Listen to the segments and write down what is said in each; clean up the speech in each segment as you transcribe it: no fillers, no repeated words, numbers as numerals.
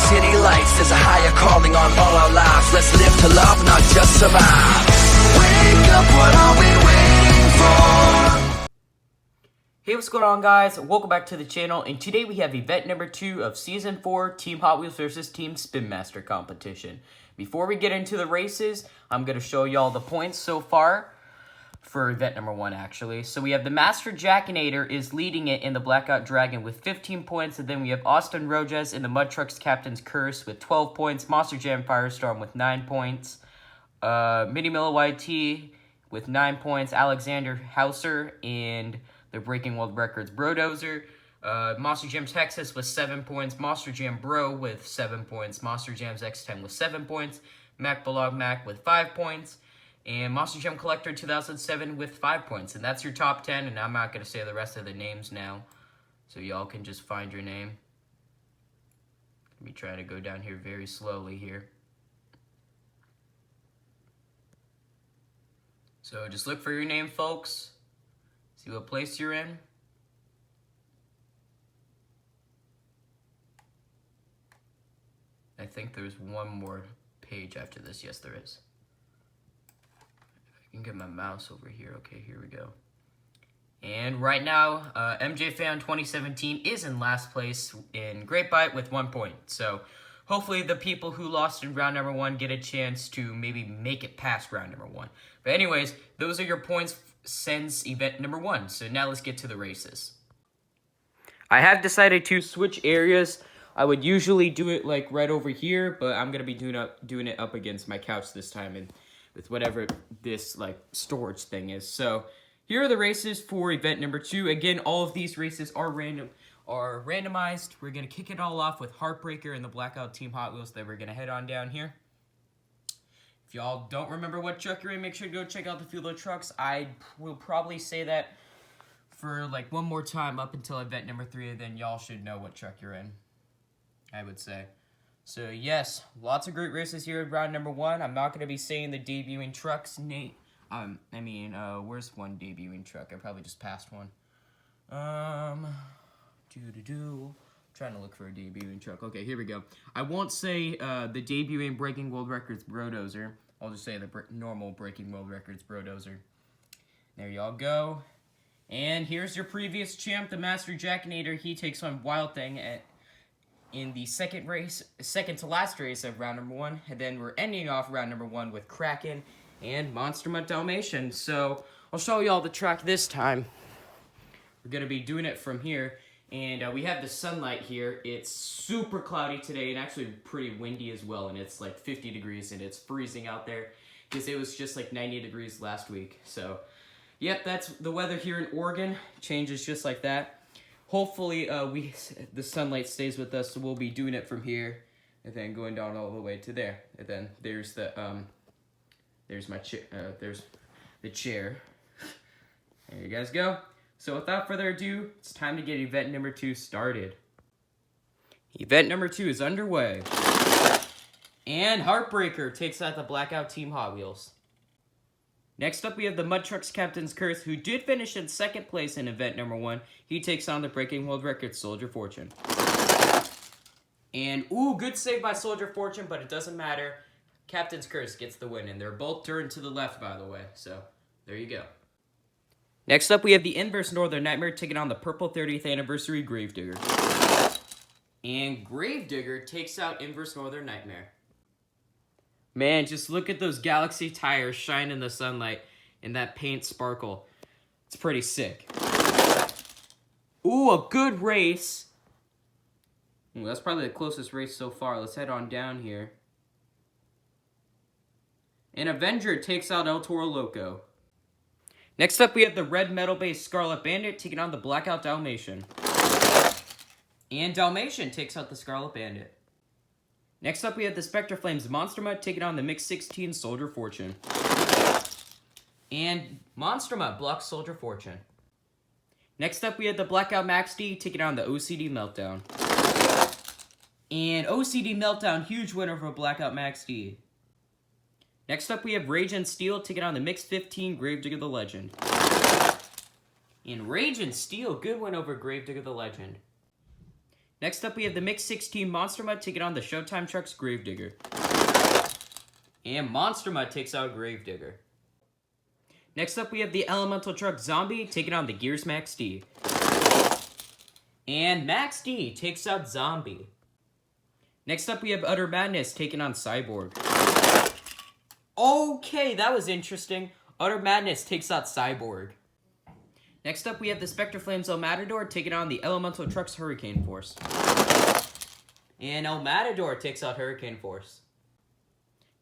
city lights, there's a higher calling on all our lives. Let's live to love, not just survive. Wake up, what are we waiting for? Hey, what's going on, guys? Welcome back to the channel, and today we have event number 2 of Season 4 Team Hot Wheels versus Team Spin Master competition. Before we get into the races, I'm going to show y'all the points so far for event number 1, actually. So we have the Master Jackinator is leading it in the Blackout Dragon with 15 points, and then we have Austin Rojas in the Mud Trucks Captain's Curse with 12 points, Monster Jam Firestorm with 9 points, Mini Miller YT with 9 points, Alexander Hauser and the Breaking World Records Brodozer, Monster Jam Texas with 7 points, Monster Jam Bro with 7 points, Monster Jams X10 with 7 points, Mac Belog Mac with 5 points, and Monster Jam Collector 2007 with 5 points. And that's your top 10, and I'm not going to say the rest of the names now, so y'all can just find your name. Let me try to go down here very slowly here. So just look for your name, folks. See what place you're in. I think there's one more page after this. Yes, there is. If I can get my mouse over here. Okay, here we go. And right now, MJ Fan 2017 is in last place in Great Bite with 1 point. So hopefully the people who lost in round number 1 get a chance to maybe make it past round number 1. But anyways, those are your points since event number 1. So now let's get to the races. I have decided to switch areas. I would usually do it like right over here, but I'm gonna be doing it up against my couch this time, and with whatever this like storage thing is. So here are the races for event number 2. Again, all of these races are randomized. We're gonna kick it all off with Heartbreaker and the Blackout Team Hot Wheels. Then we're gonna head on down here. If y'all don't remember what truck you're in, make sure to go check out the Field of Trucks. I will probably say that for like one more time up until event number 3, and then y'all should know what truck you're in, I would say. So yes, lots of great races here in round number 1. I'm not going to be saying the debuting trucks. Where's one debuting truck? I probably just passed one. Trying to look for a debuting truck. Okay, here we go. I won't say the debuting Breaking World Records Brodozer. I'll just say the normal Breaking World Records Brodozer. There y'all go. And here's your previous champ, the Master Jackinator. He takes on Wild Thing in the second to last race of round number 1. And then we're ending off round number 1 with Kraken and Monster Mutt Dalmatian. So I'll show y'all the track this time. We're going to be doing it from here. And we have the sunlight here. It's super cloudy today and actually pretty windy as well. And it's like 50 degrees and it's freezing out there because it was just like 90 degrees last week. So, yep, that's the weather here in Oregon. Changes just like that. Hopefully, the sunlight stays with us, so we'll be doing it from here and then going down all the way to there. And then there's the there's my chair. There's the chair. There you guys go. So without further ado, it's time to get event number 2 started. Event number 2 is underway. And Heartbreaker takes out the Blackout Team Hot Wheels. Next up, we have the Mud Trucks Captain's Curse, who did finish in 2nd place in event number 1. He takes on the Breaking World Records Soldier Fortune. And, ooh, good save by Soldier Fortune, but it doesn't matter. Captain's Curse gets the win, and they're both turned to the left, by the way. So, there you go. Next up, we have the Inverse Northern Nightmare taking on the Purple 30th Anniversary Gravedigger. And Gravedigger takes out Inverse Northern Nightmare. Man, just look at those Galaxy tires shine in the sunlight and that paint sparkle. It's pretty sick. Ooh, a good race. Ooh, that's probably the closest race so far. Let's head on down here. And Avenger takes out El Toro Loco. Next up, we have the Red Metal-based Scarlet Bandit taking on the Blackout Dalmatian. And Dalmatian takes out the Scarlet Bandit. Next up, we have the Spectre Flames Monster Mutt taking on the Mix 16 Soldier Fortune. And Monster Mutt blocks Soldier Fortune. Next up, we have the Blackout Max D taking on the OCD Meltdown. And OCD Meltdown, huge winner for Blackout Max D. Next up, we have Rage and Steel taking on the Mix 15 Gravedigger the Legend. And Rage and Steel, good win over Gravedigger the Legend. Next up, we have the Mix 16 Monster Mutt taking on the Showtime Trucks Gravedigger. And Monster Mutt takes out Gravedigger. Next up, we have the Elemental Truck Zombie taking on the Gears Max D. And Max D takes out Zombie. Next up, we have Utter Madness taking on Cyborg. Okay, that was interesting. Utter Madness takes out Cyborg. Next up, we have the Spectre Flames El Matador taking on the Elemental Trucks Hurricane Force. And El Matador takes out Hurricane Force.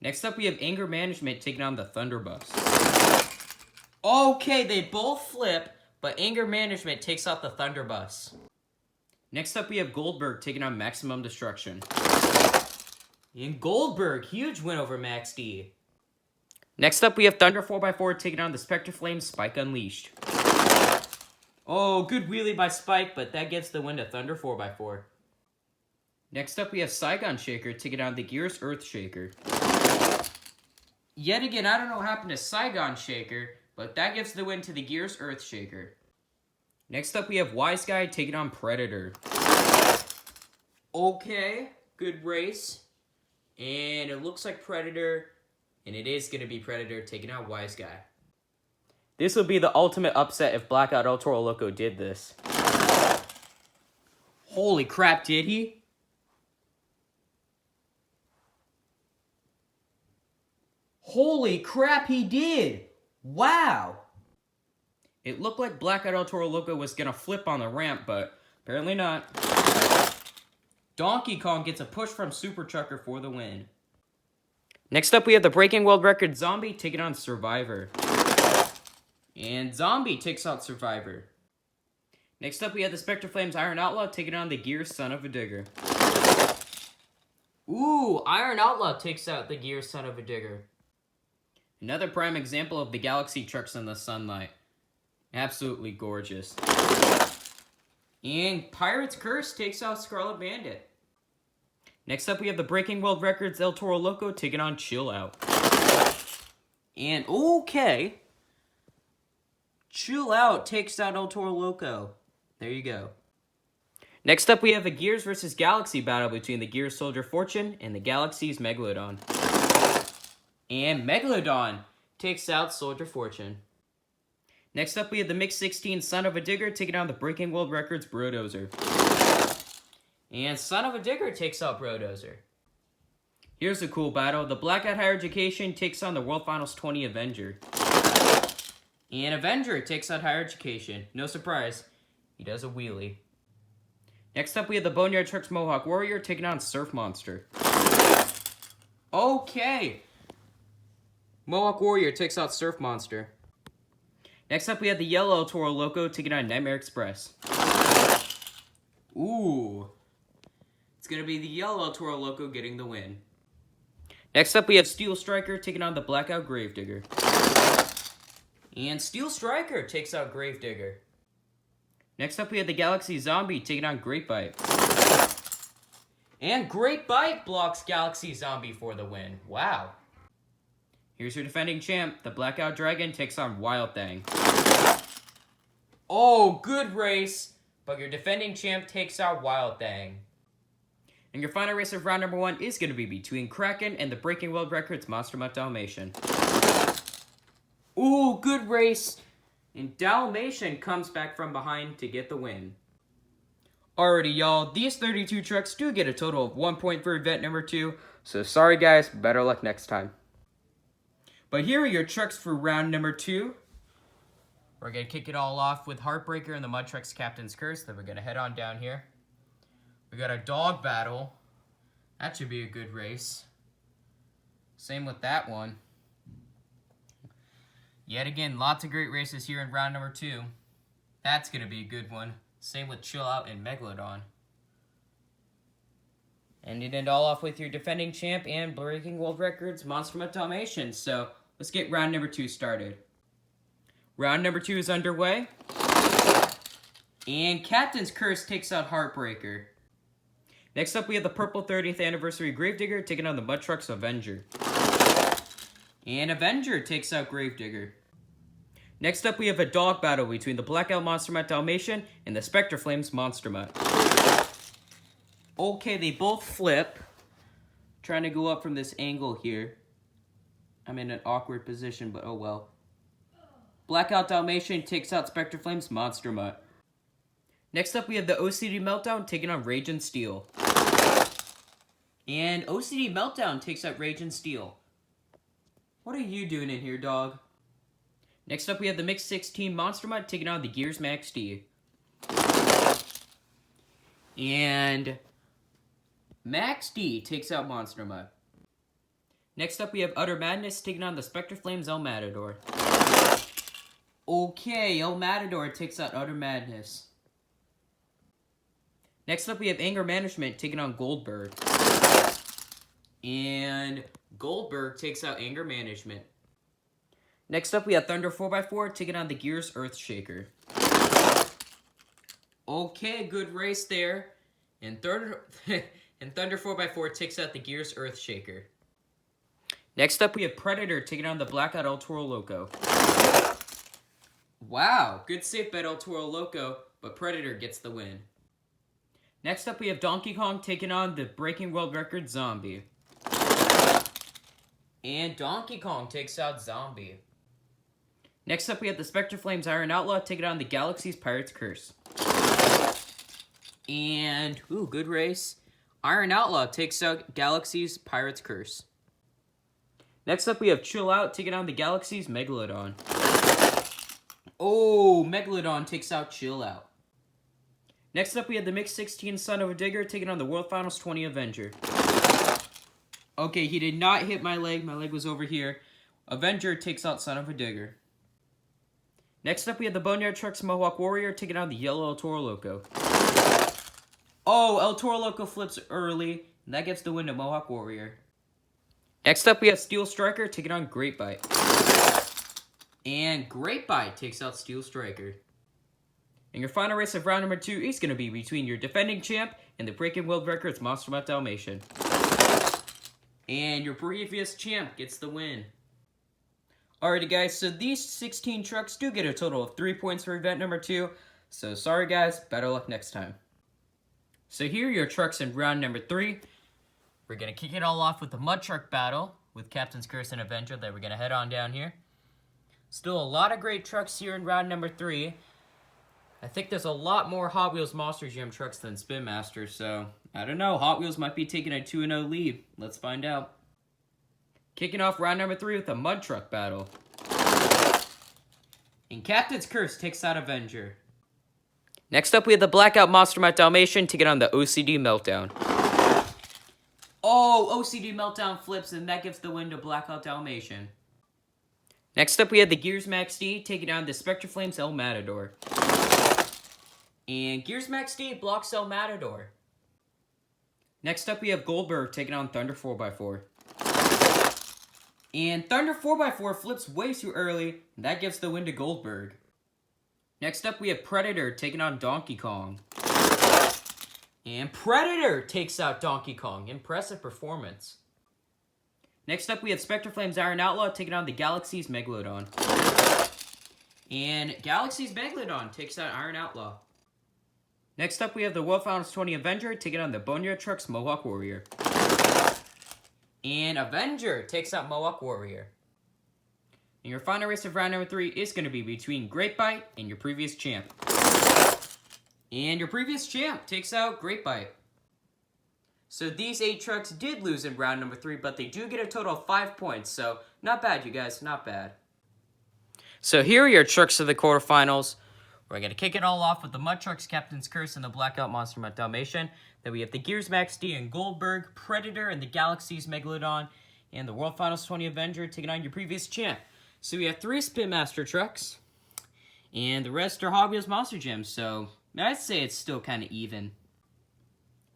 Next up, we have Anger Management taking on the Thunderbuffs. Okay, they both flip, but Anger Management takes out the Thunderbuffs. Next up, we have Goldberg taking on Maximum Destruction. And Goldberg, huge win over Max D. Next up, we have Thunder 4x4 taking on the Spectre Flames Spike Unleashed. Oh, good wheelie by Spike, but that gives the win to Thunder 4x4. Next up, we have Saigon Shaker taking on the Gears Earth Shaker. Yet again, I don't know what happened to Saigon Shaker, but that gives the win to the Gears Earth Shaker. Next up, we have Wise Guy taking on Predator. Okay, good race. And it looks like Predator, and it is going to be Predator taking out Wise Guy. This would be the ultimate upset if Blackout El Toro Loco did this. Holy crap, did he? Holy crap, he did! Wow! It looked like Blackout El Toro Loco was gonna flip on the ramp, but apparently not. Donkey Kong gets a push from Super Trucker for the win. Next up, we have the Breaking World Record Zombie taking on Survivor. And Zombie takes out Survivor. Next up, we have the Spectre Flames Iron Outlaw taking on the Gears Son of a Digger. Ooh, Iron Outlaw takes out the Gears Son of a Digger. Another prime example of the Galaxy trucks in the sunlight. Absolutely gorgeous. And Pirate's Curse takes out Scarlet Bandit. Next up, we have the Breaking World Records El Toro Loco taking on Chill Out. And okay, Chill Out takes out El Toro Loco. There you go. Next up, we have a Gears vs. Galaxy battle between the Gears Soldier Fortune and the Galaxy's Megalodon. And Megalodon takes out Soldier Fortune. Next up, we have the Mix 16 Son of a Digger taking on the Breaking World Records Brodozer. And Son of a Digger takes out Brodozer. Here's a cool battle. The Blackout Higher Education takes on the World Finals 20 Avenger. And Avenger takes out Higher Education. No surprise, he does a wheelie. Next up, we have the Boneyard Trucks Mohawk Warrior taking on Surf Monster. Okay. Mohawk Warrior takes out Surf Monster. Next up, we have the Yellow El Toro Loco taking on Nightmare Express. Ooh. It's going to be the Yellow El Toro Loco getting the win. Next up, we have Steel Striker taking on the Blackout Gravedigger. And Steel Striker takes out Gravedigger. Next up, we have the Galaxy Zombie taking on Great Bite. And Great Bite blocks Galaxy Zombie for the win. Wow. Here's your defending champ. The Blackout Dragon takes on Wild Thing. Oh, good race. But your defending champ takes out Wild Thing. And your final race of round number 1 is going to be between Kraken and the Breaking World Records Monster Mutt Dalmatian. Ooh, good race. And Dalmatian comes back from behind to get the win. Alrighty, y'all. These 32 trucks do get a total of 1 point for event number 2. So sorry, guys. Better luck next time. But here are your trucks for round number 2. We're going to kick it all off with Heartbreaker and the Mud Trucks Captain's Curse. Then we're going to head on down here. We got a dog battle. That should be a good race. Same with that one. Yet again, lots of great races here in round number 2. That's going to be a good one. Same with Chill Out and Megalodon. And you end all off with your defending champ and Breaking World Records Monster Mutt Dalmatian. So let's get round number 2 started. Round number 2 is underway. And Captain's Curse takes out Heartbreaker. Next up, we have the Purple 30th Anniversary Gravedigger taking on the Mud Trucks Avenger. And Avenger takes out Gravedigger. Next up, we have a dog battle between the Blackout Monster Mutt Dalmatian and the Spectre Flames Monster Mutt. Okay, they both flip. Trying to go up from this angle here. I'm in an awkward position, but oh well. Blackout Dalmatian takes out Spectre Flame's Monster Mutt. Next up, we have the OCD Meltdown taking on Rage and Steel. And OCD Meltdown takes out Rage and Steel. What are you doing in here, dog? Next up, we have the Mixed 16 Monster Mutt taking on the Gears Max D. And Max D takes out Monster Mutt. Next up, we have Utter Madness taking on the Spectre Flames El Matador. Okay, El Matador takes out Utter Madness. Next up, we have Anger Management taking on Goldberg. And Goldberg takes out Anger Management. Next up, we have Thunder 4x4 taking on the Gears Earthshaker. Okay, good race there. And Thunder 4x4 takes out the Gears Earthshaker. Next up, we have Predator taking on the Blackout El Toro Loco. Wow, good save by El Toro Loco, but Predator gets the win. Next up, we have Donkey Kong taking on the Breaking World Record Zombie. And Donkey Kong takes out Zombie. Next up, we have the Spectre Flames Iron Outlaw taking on the Galaxy's Pirate's Curse. And, ooh, good race. Iron Outlaw takes out Galaxy's Pirate's Curse. Next up, we have Chill Out taking on the Galaxy's Megalodon. Oh, Megalodon takes out Chill Out. Next up, we have the Mixed 16 Son of a Digger taking on the World Finals 20 Avenger. Okay, he did not hit my leg. My leg was over here. Avenger takes out Son of a Digger. Next up, we have the Boneyard Trucks Mohawk Warrior taking on the Yellow El Toro Loco. Oh, El Toro Loco flips early, and that gives the win to Mohawk Warrior. Next up, we have Steel Striker taking on Great Bite. And Great Bite takes out Steel Striker. And your final race of round number 2 is going to be between your defending champ and the Breaking World Records Monster Mutt Dalmatian. And your previous champ gets the win. Alrighty guys, so these 16 trucks do get a total of 3 points for event number 2. So sorry guys, better luck next time. So here are your trucks in round number 3. We're going to kick it all off with the Mud Truck Battle with Captain's Curse and Avenger that we're going to head on down here. Still a lot of great trucks here in round number 3. I think there's a lot more Hot Wheels Monster Jam trucks than Spin Master, so I don't know. Hot Wheels might be taking a 2-0 lead. Let's find out. Kicking off round number 3 with a Mud Truck Battle. And Captain's Curse takes out Avenger. Next up, we have the Blackout Monster Mutt Dalmatian taking on the OCD Meltdown. Oh, OCD Meltdown flips, and that gives the win to Blackout Dalmatian. Next up, we have the Gears Max D taking on the Spectre Flames El Matador. And Gears Max D blocks El Matador. Next up, we have Goldberg taking on Thunder 4x4. And Thunder 4x4 flips way too early, and that gives the win to Goldberg. Next up, we have Predator taking on Donkey Kong. And Predator takes out Donkey Kong. Impressive performance. Next up, we have Spectre Flames Iron Outlaw taking on the Galaxy's Megalodon. And Galaxy's Megalodon takes out Iron Outlaw. Next up, we have the World Finals 20 Avenger taking on the Boneyard Trucks Mohawk Warrior. And Avenger takes out Mohawk Warrior. And your final race of round number 3 is going to be between Great Bite and your previous champ. And your previous champ takes out Great Bite. So these 8 trucks did lose in round number 3, but they do get a total of 5 points. So not bad, you guys, not bad. So here are your trucks of the quarterfinals. We're going to kick it all off with the Mud Trucks Captain's Curse and the Blackout Monster Mutt Dalmatian. Then we have the Gears Max D and Goldberg, Predator and the Galaxy's Megalodon, and the World Finals 20 Avenger taking on your previous champ. So we have 3 Spin Master trucks, and the rest are Hot Wheels Monster Gems, so I'd say it's still kind of even.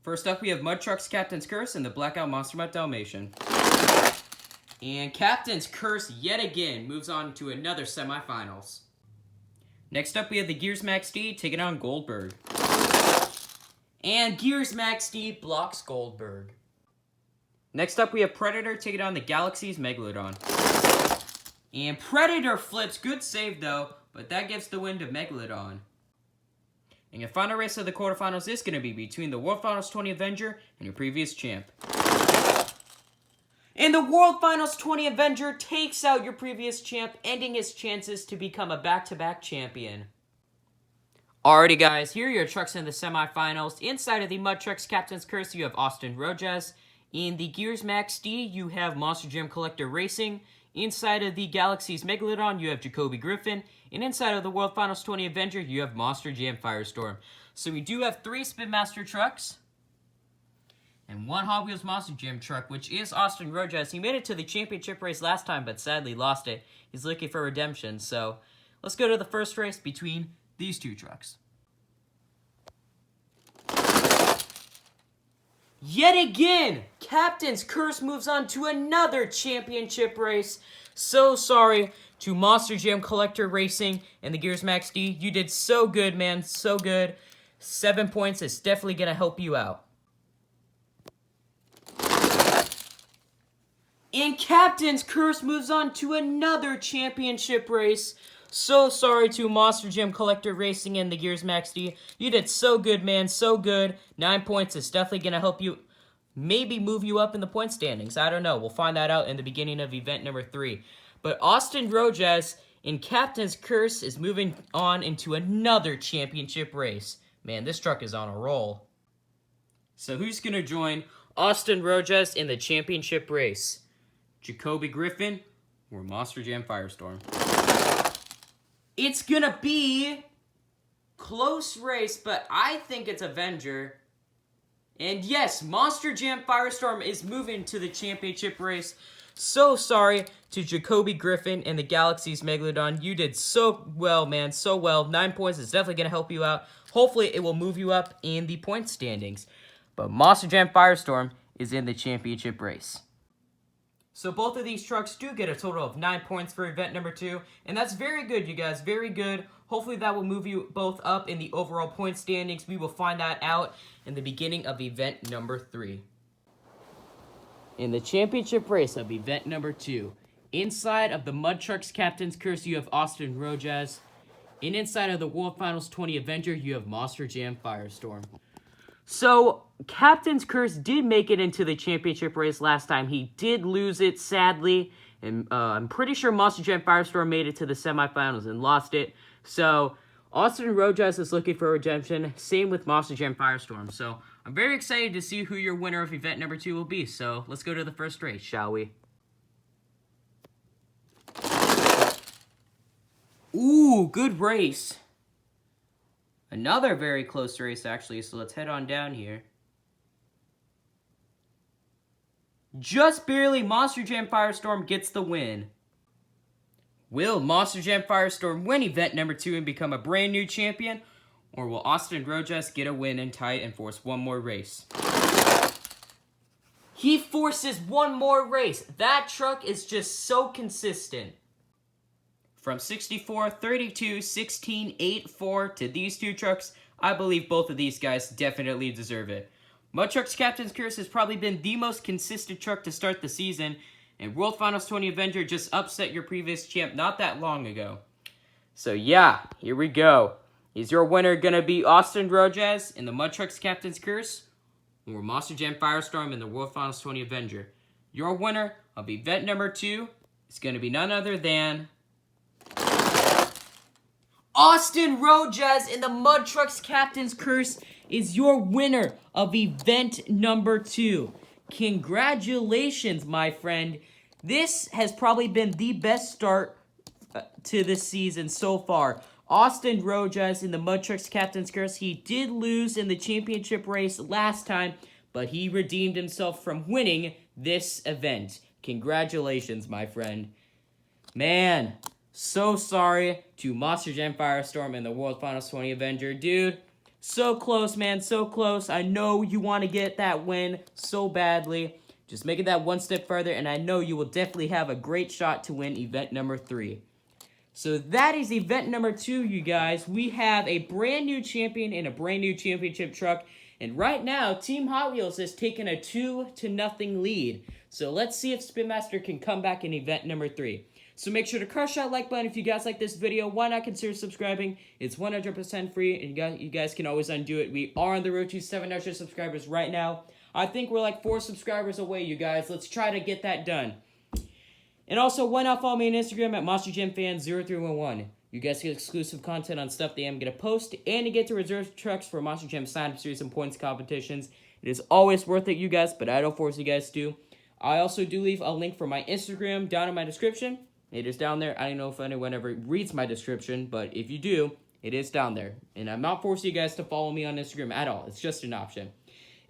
First up, we have Mud Trucks Captain's Curse and the Blackout Monster Mutt Dalmatian. And Captain's Curse yet again moves on to another semifinals. Next up, we have the Gears Max D taking on Goldberg. And Gears Max D blocks Goldberg. Next up, we have Predator taking on the Galaxy's Megalodon. And Predator flips. Good save, though, but that gives the win to Megalodon. And your final race of the quarterfinals is going to be between the World Finals 20 Avenger and your previous champ. And the World Finals 20 Avenger takes out your previous champ, ending his chances to become a back-to-back champion. Alrighty guys, here are your trucks in the semifinals. Inside of the Mud Trucks Captain's Curse, you have Austin Rojas. In the Gears Max D, you have Monster Jam Collector Racing. Inside of the Galaxy's Megalodon, you have Jacoby Griffin. And inside of the World Finals 20 Avenger, you have Monster Jam Firestorm. So we do have 3 Spin Master trucks and 1 Hot Wheels Monster Jam truck, which is Austin Rojas. He made it to the championship race last time, but sadly lost it. He's looking for redemption. So let's go to the first race between these 2 trucks. Yet again, Captain's Curse moves on to another championship race. So sorry to Monster Jam Collector Racing and the Gears Max D. You did so good, man. So good. 7 points is definitely going to help you out. And Captain's Curse moves on to another championship race. So sorry to Monster Jam Collector Racing and the Gears Max D. You did so good, man. So good. 9 points is definitely going to help you, maybe move you up in the point standings. I don't know. We'll find that out in the beginning of event number 3. But Austin Rojas in Captain's Curse is moving on into another championship race. Man, this truck is on a roll. So who's going to join Austin Rojas in the championship race? Jacoby Griffin or Monster Jam Firestorm? It's gonna be close race, but I think it's Avenger. And yes, Monster Jam Firestorm is moving to the championship race. So sorry to Jacoby Griffin and the Galaxy's Megalodon. You did so well, man, so well. 9 points is definitely gonna help you out. Hopefully, it will move you up in the point standings. But Monster Jam Firestorm is in the championship race. So both of these trucks do get a total of 9 points for event number 2. And that's very good, you guys. Very good. Hopefully that will move you both up in the overall point standings. We will find that out in the beginning of event number 3. In the championship race of event number 2, inside of the Mud Trucks Captain's Curse, you have Austin Rojas. And inside of the World Finals 20 Avenger, you have Monster Jam Firestorm. So, Captain's Curse did make it into the championship race last time. He did lose it, sadly. And I'm pretty sure Monster Jam Firestorm made it to the semifinals and lost it. So, Austin Rojas is looking for redemption. Same with Monster Jam Firestorm. So, I'm very excited to see who your winner of event number 2 will be. So, let's go to the first race, shall we? Ooh, good race. Another very close race, actually, so let's head on down here. Just barely, Monster Jam Firestorm gets the win. Will Monster Jam Firestorm win event number 2 and become a brand new champion? Or will Austin Rojas get a win and tie it and force one more race? He forces one more race. That truck is just so consistent. From 64, 32, 16, 8, 4 to these 2 trucks, I believe both of these guys definitely deserve it. Mud Trucks Captain's Curse has probably been the most consistent truck to start the season, and World Finals 20 Avenger just upset your previous champ not that long ago. So yeah, here we go. Is your winner going to be Austin Rojas in the Mud Trucks Captain's Curse, or Monster Jam Firestorm in the World Finals 20 Avenger? Your winner of event number 2 is going to be none other than Austin Rojas in the Mud Trucks Captain's Curse is your winner of event number 2. Congratulations, my friend. This has probably been the best start to this season so far. Austin Rojas in the Mud Trucks Captain's Curse. He did lose in the championship race last time, but he redeemed himself from winning this event. Congratulations, my friend. Man, so sorry to Monster Jam Firestorm and the World Finals 20 Avenger. Dude, so close, man, so close. I know you want to get that win so badly. Just make it that one step further, and I know you will definitely have a great shot to win event number 3. So that is event number 2, you guys. We have a brand new champion and a brand new championship truck. And right now, Team Hot Wheels has taken a 2-0 lead. So let's see if Spin Master can come back in event number 3. So make sure to crush that like button if you guys like this video. Why not consider subscribing? It's 100% free, and you guys can always undo it. We are on the road to 700 subscribers right now. I think we're like 4 subscribers away, you guys. Let's try to get that done. And also, why not follow me on Instagram at MonsterJamFan0311. You guys get exclusive content on stuff that I'm going to post, and you get to reserve trucks for Monster Jam sign-up series and points competitions. It is always worth it, you guys, but I don't force you guys to. I also do leave a link for my Instagram down in my description. It is down there. I don't know if anyone ever reads my description, but if you do, it is down there. And I'm not forcing you guys to follow me on Instagram at all. It's just an option.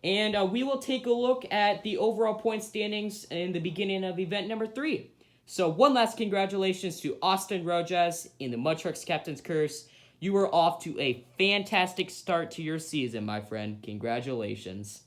And we will take a look at the overall point standings in the beginning of event number 3. So one last congratulations to Austin Rojas in the Mud Trucks Captain's Curse. You were off to a fantastic start to your season, my friend. Congratulations.